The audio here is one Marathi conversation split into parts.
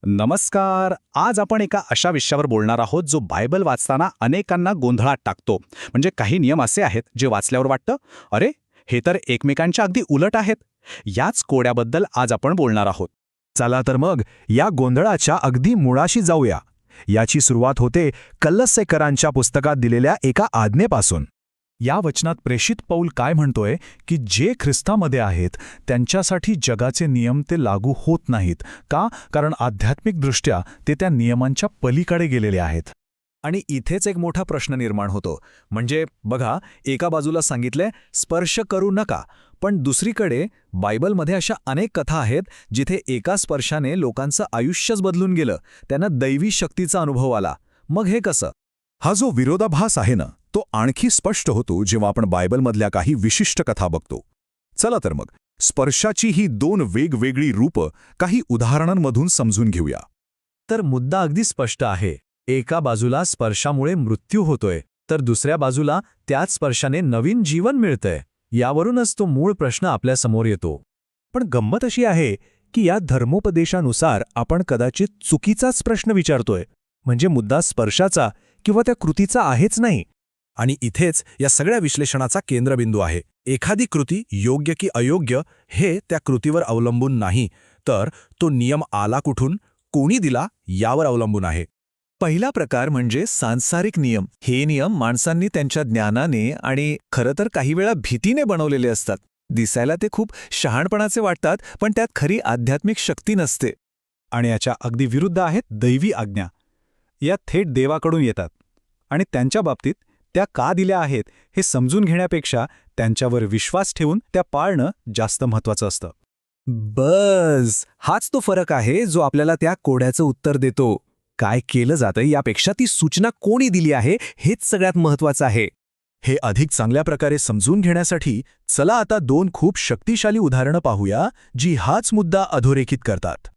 नमस्कार. आज आपण एका अशा विषयावर बोलणार आहोत जो बायबल वाचताना अनेकांना गोंधळात टाकतो. म्हणजे काही नियम असे आहेत जे वाचल्यावर वाटतं, अरे हे तर एकमेकांच्या अगदी उलट आहेत. याच कोड्याबद्दल आज आपण बोलणार आहोत. चला तर मग या गोंधळाच्या अगदी मुळाशी जाऊया. याची सुरुवात होते कलस्सेकरांच्या पुस्तकात दिलेल्या एका आज्ञेपासून. या वचनात प्रेषित पौल काय म्हणतोय की जे ख्रिस्तामध्ये आहेत त्यांच्यासाठी जगाचे नियम ते लागू होत नाहीत. का? कारण आध्यात्मिकदृष्ट्या ते त्या नियमांच्या पलीकडे गेलेले आहेत. आणि इथेच एक मोठा प्रश्न निर्माण होतो. म्हणजे बघा, एका बाजूला सांगितले स्पर्श करू नका, पण दुसरीकडे बायबलमध्ये अशा अनेक कथा आहेत जिथे एका स्पर्शाने लोकांचं आयुष्यच बदलून गेलं, त्यांना दैवी शक्तीचा अनुभव आला. मग हे कसं? हा जो विरोधाभास आहे ना, तो आणखी स्पष्ट होतो जेव्हा आपण बायबलमधल्या काही विशिष्ट कथा बघतो. चला तर मग स्पर्शाची ही दोन वेगवेगळी रूपं काही उदाहरणांमधून समजून घेऊया. तर मुद्दा अगदी स्पष्ट आहे. एका बाजूला स्पर्शामुळे मृत्यू होतोय, तर दुसऱ्या बाजूला त्याच स्पर्शाने नवीन जीवन मिळतंय. यावरूनच तो मूळ प्रश्न आपल्यासमोर येतो. पण गंमत अशी आहे की या धर्मोपदेशानुसार आपण कदाचित चुकीचाच प्रश्न विचारतोय. म्हणजे मुद्दा स्पर्शाचा किंवा त्या कृतीचा आहेच नाही. आणि इथेच या सगळ्या विश्लेषणाचा केंद्रबिंदू आहे. एखादी कृती योग्य की अयोग्य हे त्या कृतीवर अवलंबून नाही, तर तो नियम आला कुठून, कोणी दिला यावर अवलंबून आहे. पहिला प्रकार म्हणजे सांसारिक नियम. हे नियम माणसांनी त्यांच्या ज्ञानाने आणि खरं तर काही वेळा भीतीने बनवलेले असतात. दिसायला ते खूप शहाणपणाचे वाटतात, पण त्यात खरी आध्यात्मिक शक्ती नसते. आणि याच्या अगदी विरुद्ध आहेत दैवी आज्ञा. या थेट देवाकडून येतात आणि त्यांच्या बाबतीत त्या का दिल्या आहेत हे समजून घेण्यापेक्षा त्यांच्यावर विश्वास ठेवून त्या पाळणं जास्त महत्त्वाचं असतं. बस हाच तो फरक आहे जो आपल्याला त्या कोड्याचं उत्तर देतो. काय केलं जातं यापेक्षा ती सूचना कोणी दिली आहे हेच सगळ्यात महत्त्वाचं आहे. हे अधिक चांगल्या प्रकारे समजून घेण्यासाठी चला आता दोन खूप शक्तिशाली उदाहरणं पाहूया जी हाच मुद्दा अधोरेखित करतात.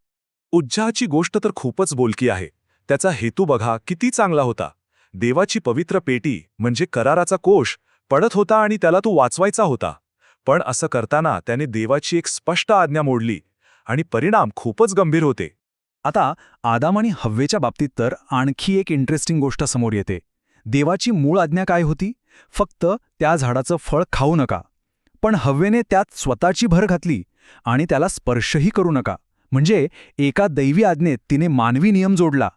उज्जाची गोष्ट तर खूपच बोलकी आहे. त्याचा हेतू बघा किती चांगला होता. देवाची पवित्र पेटी म्हणजे कराराचा कोश पडत होता आणि त्याला तो वाचवायचा होता. पण असं करताना त्याने देवाची एक स्पष्ट आज्ञा मोडली आणि परिणाम खूपच गंभीर होते. आता आदाम आणि हव्वेच्या बाबतीत तर आणखी एक इंटरेस्टिंग गोष्ट समोर येते. देवाची मूळ आज्ञा काय होती? फक्त त्या झाडाचं फळ खाऊ नका. पण हव्वेने त्यात स्वतःची भर घातली आणि त्याला स्पर्शही करू नका. म्हणजे एका दैवी आज्ञेत तिने मानवी नियम जोडला.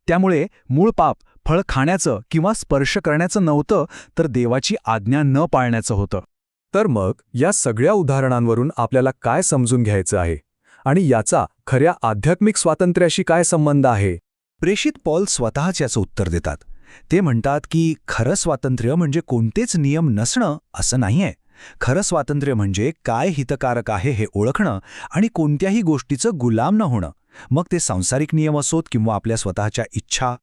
त्यामुळे मूळ पाप फळ खाण्याचं किंवा स्पर्श करण्याचं नव्हतं, तर देवाची आज्ञा न पाळण्याचं होतं. तर मग या सगळ्या उदाहरणांवरून आपल्याला काय समजून घ्यायचं आहे आणि याचा खऱ्या आध्यात्मिक स्वातंत्र्याशी काय संबंध आहे? प्रेषित पौल स्वतःच याचं उत्तर देतात. ते म्हणतात की खरं स्वातंत्र्य म्हणजे कोणतेच नियम नसणं असं नाहीये. खरं स्वातंत्र्य म्हणजे काय हितकारक आहे हे ओळखणं आणि कोणत्याही गोष्टीचं गुलाम न होणं. मग ते सांसारिक नियम असोत किंवा आपल्या स्वतःच्या इच्छा.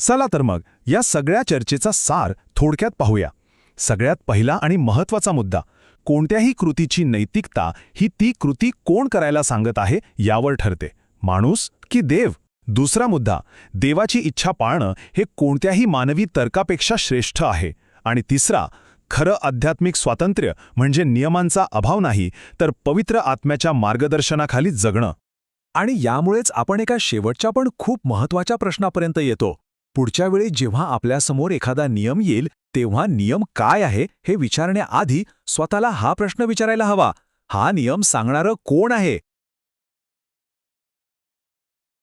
चला तर मग या सगळ्या चर्चेचा सार थोडक्यात पाहूया. सगळ्यात पहिला आणि महत्त्वाचा मुद्दा, कोणत्याही कृतीची नैतिकता ही ती कृती कोण करायला सांगत आहे यावर ठरते, माणूस की देव. दुसरा मुद्दा, देवाची इच्छा पाळणं हे कोणत्याही मानवी तर्कापेक्षा श्रेष्ठ आहे. आणि तिसरा, खरं आध्यात्मिक स्वातंत्र्य म्हणजे नियमांचा अभाव नाही, तर पवित्र आत्म्याच्या मार्गदर्शनाखाली जगणं. आणि यामुळेच आपण एका शेवटच्या पण खूप महत्त्वाच्या प्रश्नापर्यंत येतो. पुढच्या वेळी जेव्हा आपल्यासमोर एखादा नियम येईल तेव्हा नियम काय आहे हे विचारण्याआधी स्वतःला हा प्रश्न विचारायला हवा, हा नियम सांगणारं कोण आहे?